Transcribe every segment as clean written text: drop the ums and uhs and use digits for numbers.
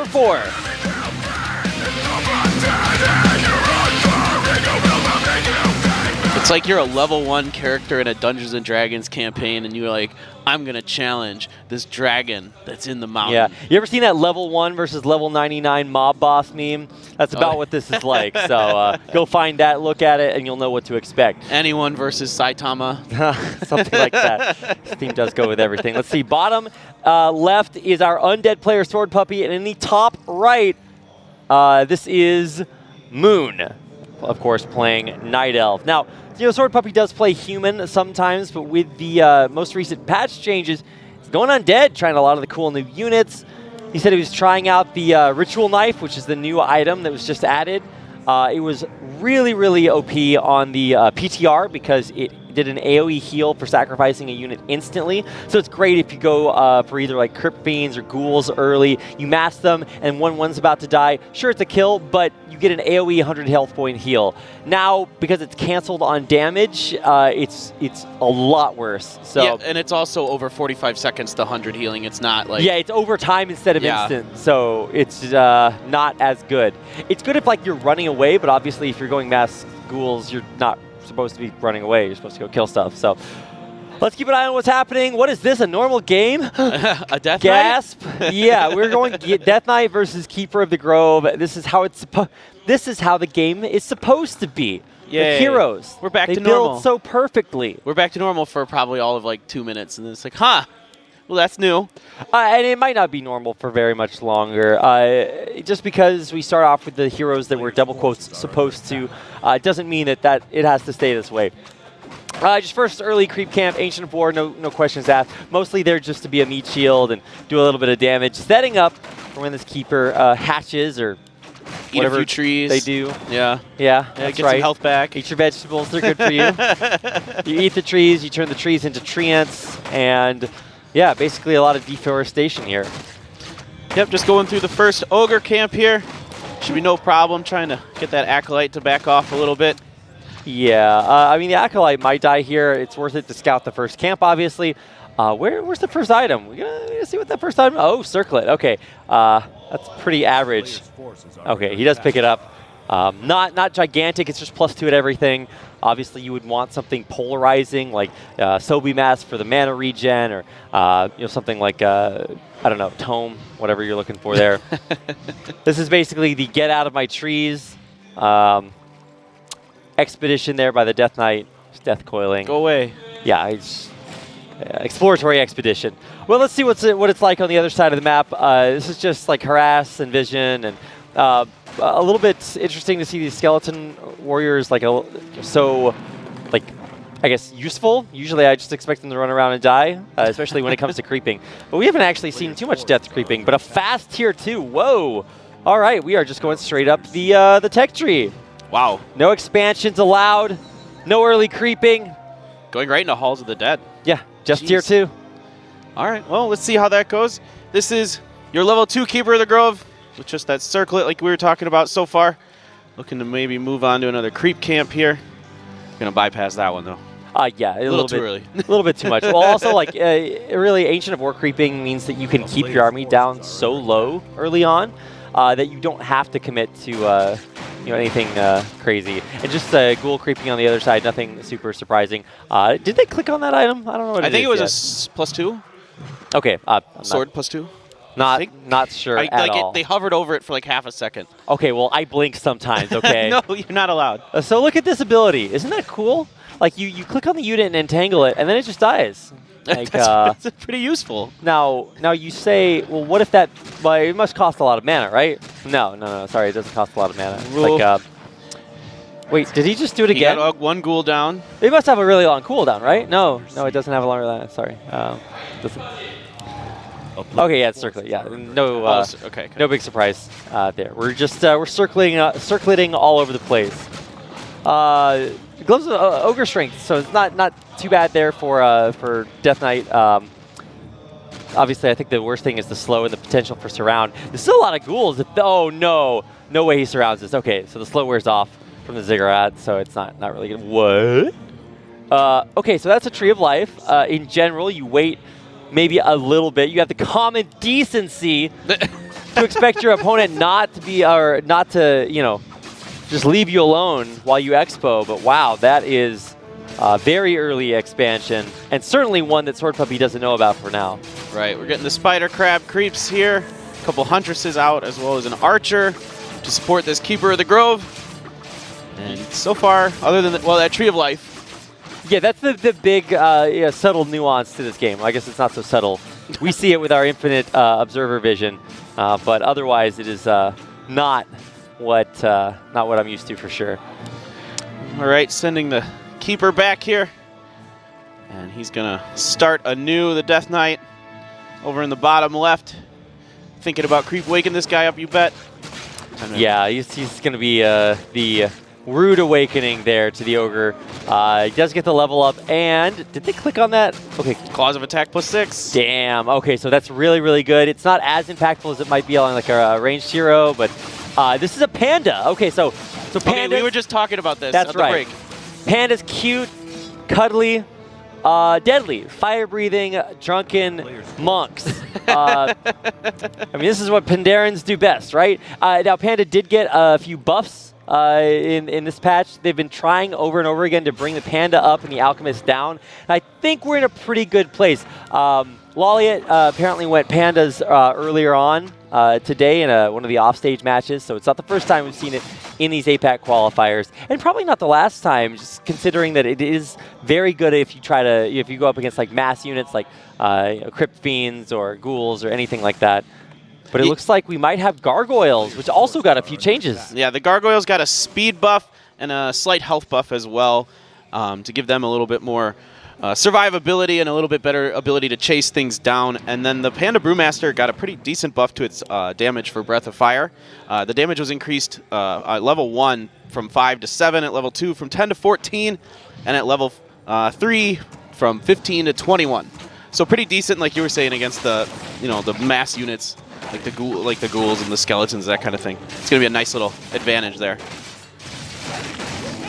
4. It's like you're a level 1 character in a Dungeons & Dragons campaign, and you're like, I'm going to challenge this dragon that's in the mountain. Yeah. You ever seen that level 1 versus level 99 mob boss meme? That's about what this is like. So go find that, look at it, and you'll know what to expect. Anyone versus Saitama. Something like that. This team does go with everything. Let's see. Bottom left is our undead player, SwordPuppy, and in the top right, this is Moon, of course, playing Night Elf. Now, you know, SwordPuppy does play human sometimes, but with the most recent patch changes, he's going undead, trying a lot of the cool new units. He said he was trying out the Ritual Knife, which is the new item that was just added. It was really, really OP on the PTR because it did an AoE heal for sacrificing a unit instantly. So it's great if you go for either like Crypt Fiends or Ghouls early. You mass them, and when one's about to die, sure, it's a kill, but you get an AoE 100 health point heal. Now, because it's canceled on damage, it's a lot worse. So yeah, and it's also over 45 seconds to 100 healing. It's not like... Yeah, it's over time instead of instant, so it's not as good. It's good if like you're running away, but obviously if you're going mass Ghouls, you're not supposed to be running away. You're supposed to go kill stuff. So let's keep an eye on what's happening. What is this? A normal game? A Death Gasp. Knight? Yeah, we're going to get Death Knight versus Keeper of the Grove. This is how it's This is how the game is supposed to be. Yay. The heroes. We're back to normal. They build so perfectly. We're back to normal for probably all of like 2 minutes, and then it's like, huh? Well, that's new. And it might not be normal for very much longer. Just because we start off with the heroes that we're double quotes supposed to, doesn't mean that it has to stay this way. Just first early creep camp, Ancient of War, no questions asked. Mostly there just to be a meat shield and do a little bit of damage. Setting up for when this keeper hatches or Eat whatever a few trees. they do. Yeah. Yeah, that's get right. some health back. Eat your vegetables, they're good for you. You eat the trees, you turn the trees into tree ants, and yeah, basically a lot of deforestation here. Yep, just going through the first ogre camp here. Should be no problem trying to get that acolyte to back off a little bit. Yeah, I mean, the acolyte might die here. It's worth it to scout the first camp, obviously. Where's the first item? We're gonna see what that first item. Oh, circlet. Okay, that's pretty average. Okay, he does pick it up. Not gigantic. It's just +2 at everything. Obviously, you would want something polarizing like Sobi Mask for the mana regen, or something like I don't know, Tome, whatever you're looking for there. This is basically the get out of my trees expedition there by the Death Knight. Just death coiling. Go away. Yeah, it's exploratory expedition. Well, let's see what it's like on the other side of the map. This is just like harass and vision, and a little bit interesting to see these skeleton warriors like I guess useful. Usually I just expect them to run around and die, especially when it comes to creeping. But we haven't actually seen too much death creeping, but a fast tier 2. Whoa. All right, we are just going straight up the tech tree. Wow. No expansions allowed. No early creeping. Going right into Halls of the Dead. Yeah, just Jeez. tier 2. All right, well, let's see how that goes. This is your level 2 Keeper of the Grove with just that circlet like we were talking about so far. Looking to maybe move on to another creep camp here. Gonna bypass that one though. Yeah, a little too early. A little bit too much. Well, also, like, really, Ancient of War creeping means that you can keep your army down so low early on that you don't have to commit to anything crazy. And just ghoul creeping on the other side, nothing super surprising. Did they click on that item? I don't know what I think it was yet. a +2. Okay. Sword +2. Not sure at all. They hovered over it for like half a second. Okay, well, I blink sometimes, okay? No, you're not allowed. So look at this ability. Isn't that cool? Like, you click on the unit and entangle it, and then it just dies. Like, that's pretty useful. Now you say, well, what if that... Well, it must cost a lot of mana, right? No, sorry, it doesn't cost a lot of mana. Like, wait, did he just do it again? He got one ghoul down. It must have a really long cooldown, right? No, it doesn't have a longer than that. Sorry. Okay, yeah, it's circlet. Yeah, no, okay. No big surprise there. We're just we're circling all over the place. Gloves of Ogre Strength, so it's not too bad there for Death Knight. Obviously, I think the worst thing is the slow and the potential for surround. There's still a lot of ghouls. Oh no way he surrounds this. Okay, so the slow wears off from the ziggurat, so it's not really good. What? Okay, so that's a Tree of Life. In general, you wait maybe a little bit. You have the common decency to expect your opponent not to be, or not to, you know, just leave you alone while you expo. But wow, that is very early expansion, and certainly one that SwordPuppy doesn't know about for now. Right, we're getting the spider crab creeps here. A couple huntresses out, as well as an archer to support this keeper of the grove. And so far, other than well, that tree of life. Yeah, that's the big yeah, subtle nuance to this game. I guess it's not so subtle. We see it with our infinite observer vision, but otherwise it is not what I'm used to for sure. All right, sending the keeper back here, and he's gonna start anew the Death Knight over in the bottom left. Thinking about creep waking this guy up, you bet. Yeah, he's gonna be the rude awakening there to the ogre. He does get the level up, and did they click on that? Okay, Claws of Attack +6. damn. Okay, so that's really, really good. It's not as impactful as it might be on like a ranged hero, but this is a panda. Okay, so panda. Okay, we were just talking about this. That's at the right. break. Panda's cute, cuddly, deadly, fire-breathing, drunken monks. I mean, this is what Pandarans do best, right? Now, Panda did get a few buffs in this patch. They've been trying over and over again to bring the Panda up and the Alchemist down. And I think we're in a pretty good place. Lolliot apparently went Pandas earlier on today in one of the offstage matches, so it's not the first time we've seen it in these APAC qualifiers, and probably not the last time, just considering that it is very good if you go up against like mass units like Crypt Fiends or Ghouls or anything like that. But it looks like we might have Gargoyles, which also got a few changes. Yeah, the Gargoyles got a speed buff and a slight health buff as well to give them a little bit more survivability and a little bit better ability to chase things down. And then the Panda Brewmaster got a pretty decent buff to its damage for Breath of Fire. The damage was increased at level 1 from 5 to 7, at level 2 from 10 to 14, and at level 3 from 15 to 21. So pretty decent, like you were saying, against the the mass units, like the ghouls and the skeletons, that kind of thing. It's gonna be a nice little advantage there.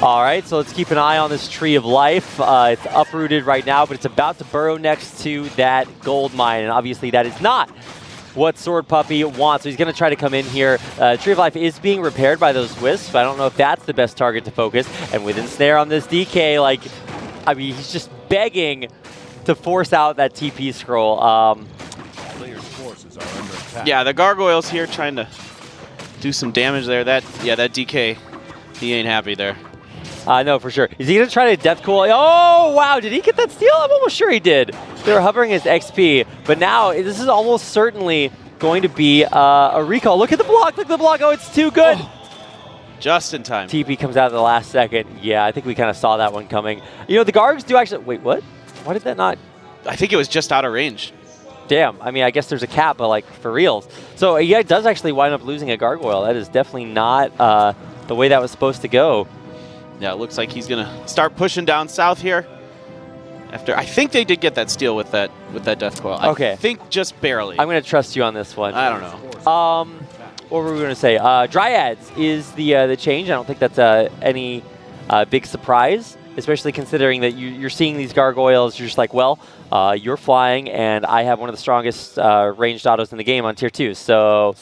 All right, so let's keep an eye on this Tree of Life. It's uprooted right now, but it's about to burrow next to that gold mine, and obviously that is not what SwordPuppy wants. So he's going to try to come in here. Tree of Life is being repaired by those wisps. I don't know if that's the best target to focus. And with Ensnare on this DK, like, I mean, he's just begging to force out that TP scroll. Players' forces are under attack. Yeah, the Gargoyles here trying to do some damage there. That DK, he ain't happy there. No, for sure. Is he going to try to Death Cool? Oh, wow. Did he get that steal? I'm almost sure he did. They were hovering his XP. But now, this is almost certainly going to be a recall. Look at the block. Look at the block. Oh, it's too good. Oh, just in time. TP comes out at the last second. Yeah, I think we kind of saw that one coming. You know, the Gargs do actually... Wait, what? Why did that not... I think it was just out of range. Damn. I mean, I guess there's a cap, but, like, for reals. So, yeah, it does actually wind up losing a Gargoyle. That is definitely not the way that was supposed to go. Yeah, it looks like he's gonna start pushing down south here. After I think they did get that steal with that Death Coil. Okay. I think just barely. I'm gonna trust you on this one. I don't know. What were we gonna say? Dryads is the change. I don't think that's any big surprise, especially considering that you're seeing these Gargoyles. You're just like, well, you're flying, and I have one of the strongest ranged autos in the game on tier 2. So,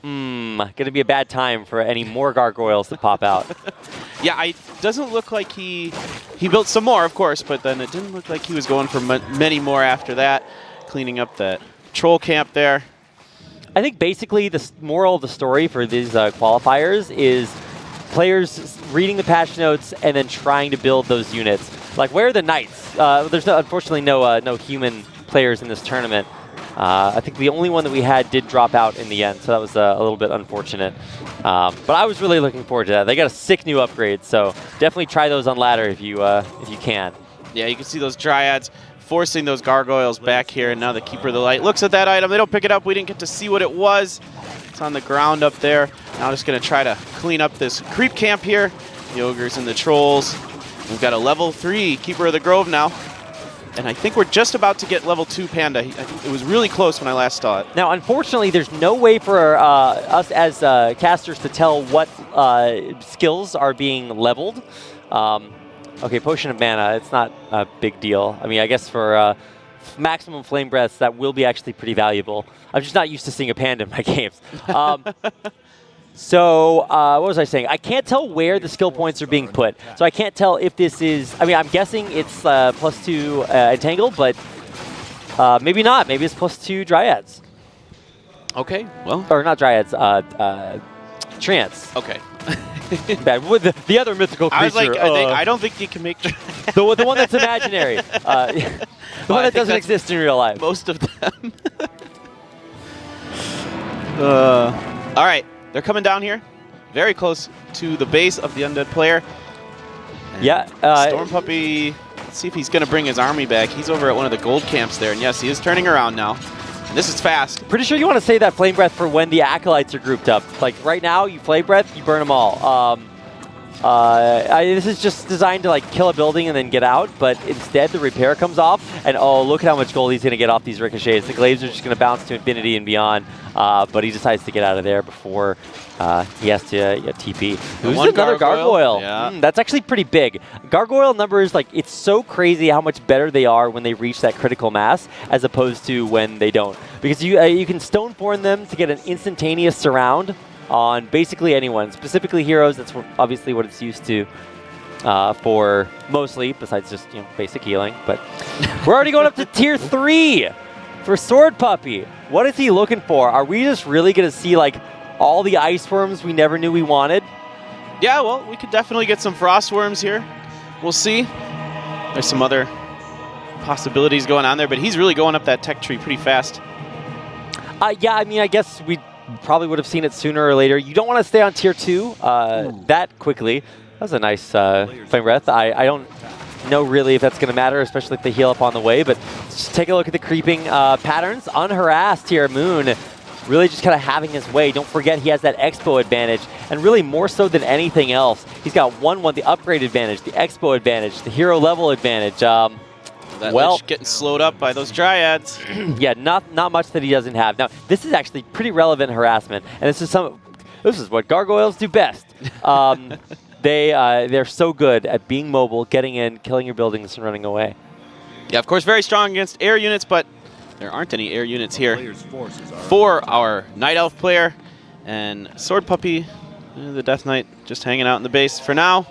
gonna be a bad time for any more Gargoyles to pop out. Yeah, it doesn't look like he built some more, of course, but then it didn't look like he was going for many more after that, cleaning up that troll camp there. I think basically the moral of the story for these qualifiers is players reading the patch notes and then trying to build those units. Like, where are the knights? There's unfortunately no human players in this tournament. I think the only one that we had did drop out in the end, so that was a little bit unfortunate. But I was really looking forward to that. They got a sick new upgrade, so definitely try those on ladder if you can. Yeah, you can see those Dryads forcing those Gargoyles back here, and now the Keeper of the Light looks at that item. They don't pick it up. We didn't get to see what it was. It's on the ground up there. Now just going to try to clean up this creep camp here. The Ogres and the Trolls. We've got a level 3 Keeper of the Grove now. And I think we're just about to get level 2 Panda. I think it was really close when I last saw it. Now, unfortunately, there's no way for us as casters to tell what skills are being leveled. Okay, Potion of Mana, it's not a big deal. I mean, I guess for maximum flame breaths that will be actually pretty valuable. I'm just not used to seeing a panda in my games. So what was I saying? I can't tell where the skill points are being put. So I can't tell if this is, I mean, I'm guessing it's +2 Entangle, but maybe not. Maybe it's +2 Dryads. Okay, well. Or not Dryads, Trance. Okay. Bad. The other mythical creature. I was like, I don't think you can make the one that's imaginary. The one that doesn't exist in real life. most of them. All right, they're coming down here, very close to the base of the undead player. And Yeah. SwordPuppy, let's see if he's going to bring his army back. He's over at one of the gold camps there, and yes, he is turning around now. And this is fast. Pretty sure you want to save that Flame Breath for when the Acolytes are grouped up. Like right now, you Flame Breath, you burn them all. This is just designed to like kill a building and then get out, but instead the repair comes off, and oh, look at how much gold he's going to get off these ricochets. The glaives are just going to bounce to infinity and beyond, but he decides to get out of there before he has to TP. Who's another gargoyle? Yeah. That's actually pretty big. Gargoyle numbers, like, it's so crazy how much better they are when they reach that critical mass as opposed to when they don't. Because you can Stoneform them to get an instantaneous surround on basically anyone, specifically heroes. That's obviously what it's used to for mostly, besides just basic healing. But we're already going up to tier 3 for SwordPuppy. What is he looking for? Are we just really going to see like all the ice worms we never knew we wanted? Yeah, well, we could definitely get some frost worms here. We'll see. There's some other possibilities going on there, but he's really going up that tech tree pretty fast. Yeah, I mean, I guess we probably would have seen it sooner or later. You don't want to stay on tier 2 that quickly. That was a nice Flame Breath. I don't know really if that's going to matter, especially if they heal up on the way, but just take a look at the creeping patterns. Unharassed here, Moon. Really just kind of having his way. Don't forget he has that Expo advantage, and really more so than anything else, he's got the upgrade advantage, the Expo advantage, the hero level advantage. That Lich getting slowed up by those Dryads. Yeah, not much that he doesn't have. Now, this is actually pretty relevant harassment, and this is what gargoyles do best. They're so good at being mobile, getting in, killing your buildings, and running away. Yeah, of course, very strong against air units, but there aren't any air units here for our Night Elf player. And SwordPuppy, the Death Knight, just hanging out in the base for now.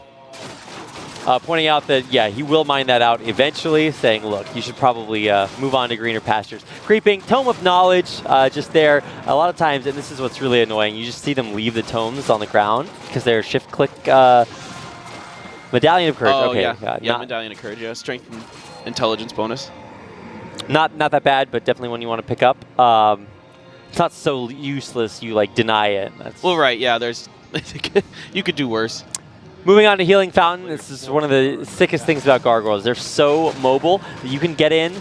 Pointing out that, yeah, he will mine that out eventually, saying, look, you should probably move on to greener pastures. Creeping, Tome of Knowledge, just there. A lot of times, and this is what's really annoying, you just see them leave the tomes on the ground because they're shift-click Medallion of Courage. Oh, okay. Yeah, Medallion of Courage, yeah. Strength and intelligence bonus. Not that bad, but definitely one you want to pick up. It's not so useless you, like, deny it. Well, right, yeah, there's... you could do worse. Moving on to Healing Fountain, this is one of the sickest things about gargoyles. They're so mobile that you can get in,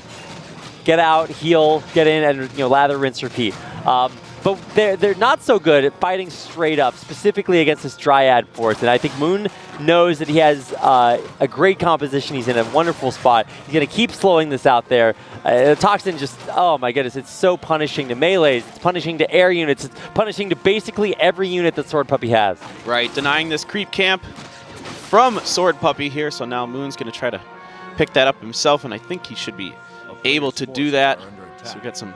get out, heal, get in, and lather, rinse, repeat. But they're not so good at fighting straight up, specifically against this Dryad force. And I think Moon knows that he has a great composition. He's in a wonderful spot. He's going to keep slowing this out there. The Toxin just, oh my goodness, it's so punishing to melees. It's punishing to air units. It's punishing to basically every unit that SwordPuppy has. Right, denying this creep camp from SwordPuppy here. So now Moon's going to try to pick that up himself, and I think he should be able to do that. So we got some...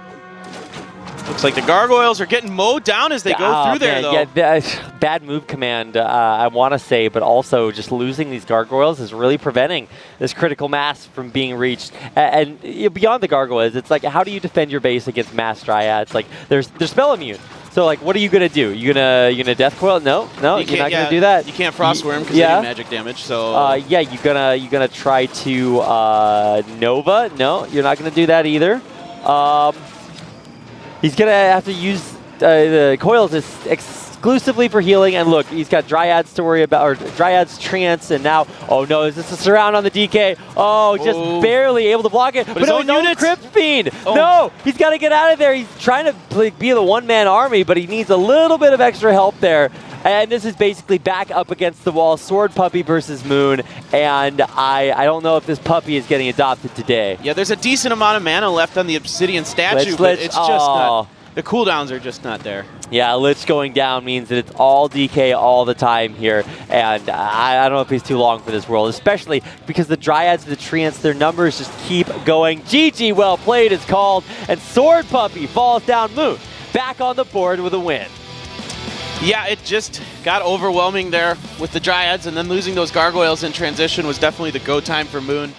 Looks like the gargoyles are getting mowed down as they go through there, though. Yeah, bad move command, I want to say, but also just losing these gargoyles is really preventing this critical mass from being reached. And beyond the gargoyles, it's like, how do you defend your base against mass dryads? Like, they're spell immune. So, like, what are you gonna do? You gonna death coil? No, you're not gonna do that. You can't frostworm because they do magic damage. So yeah, you gonna try to Nova? No, you're not gonna do that either. He's going to have to use the coils exclusively for healing. And look, he's got Dryads to worry about, or Dryads Trance, and now, oh no, is this a surround on the DK? Oh, just barely able to block it. But no, his own Crypt Fiend. Oh. No, he's got to get out of there. He's trying to be the one-man army, but he needs a little bit of extra help there. And this is basically back up against the wall, SwordPuppy versus Moon, and I don't know if this puppy is getting adopted today. Yeah, there's a decent amount of mana left on the Obsidian statue, but it's just not... the cooldowns are just not there. Yeah, Lich going down means that it's all DK all the time here, and I don't know if he's too long for this world, especially because the Dryads and the Treants, their numbers just keep going. GG, well played is called, and SwordPuppy falls down. Moon back on the board with a win. Yeah, it just got overwhelming there with the Dryads, and then losing those Gargoyles in transition was definitely the go time for Moon.